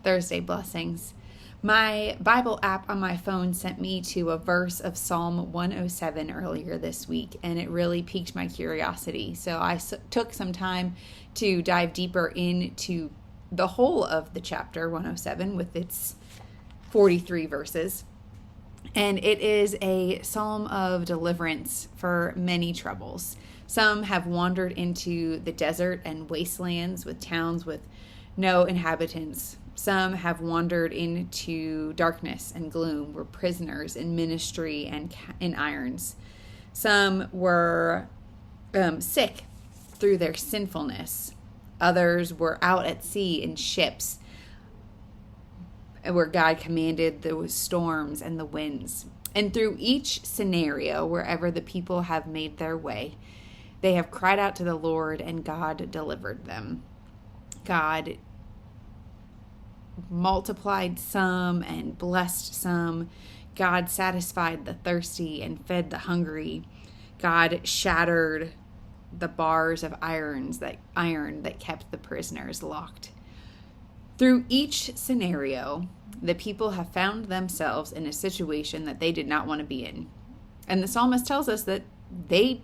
Thursday blessings. My Bible app on my phone sent me to a verse of Psalm 107 earlier this week, and it really piqued my curiosity. So I took some time to dive deeper into the whole of the chapter 107 with its 43 verses. And it is a psalm of deliverance for many troubles. Some have wandered into the desert and wastelands with towns with no inhabitants. Some have wandered into darkness and gloom, were prisoners in ministry and in irons. Some were sick through their sinfulness. Others were out at sea in ships where God commanded the storms and the winds. And through each scenario, wherever the people have made their way, they have cried out to the Lord, and God delivered them. God multiplied some and blessed some. God satisfied the thirsty and fed the hungry. God shattered the bars of iron that kept the prisoners locked. Through each scenario, the people have found themselves in a situation that they did not want to be in. And the psalmist tells us that they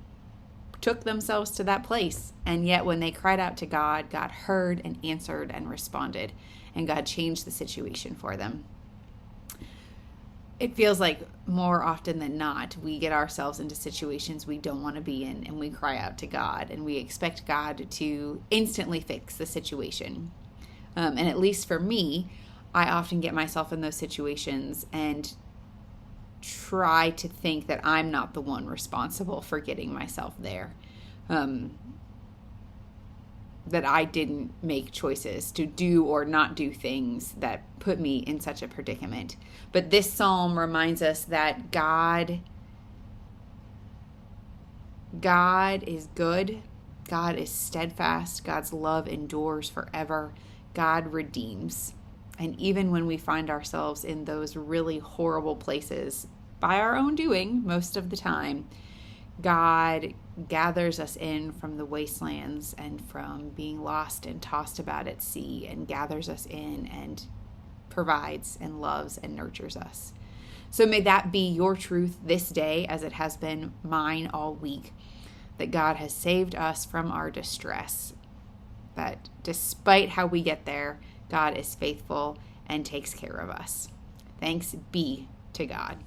took themselves to that place. And yet when they cried out to God, God heard and answered and responded. And God changed the situation for them. It feels like more often than not, we get ourselves into situations we don't want to be in, and we cry out to God, and we expect God to instantly fix the situation. And at least for me, I often get myself in those situations and try to think that I'm not the one responsible for getting myself there. That I didn't make choices to do or not do things that put me in such a predicament. But this psalm reminds us that God is good. God is steadfast. God's love endures forever. God redeems. And even when we find ourselves in those really horrible places by our own doing most of the time, God gathers us in from the wastelands and from being lost and tossed about at sea, and gathers us in and provides and loves and nurtures us. So may that be your truth this day, as it has been mine all week, that God has saved us from our distress, that despite how we get there, God is faithful and takes care of us. Thanks be to God.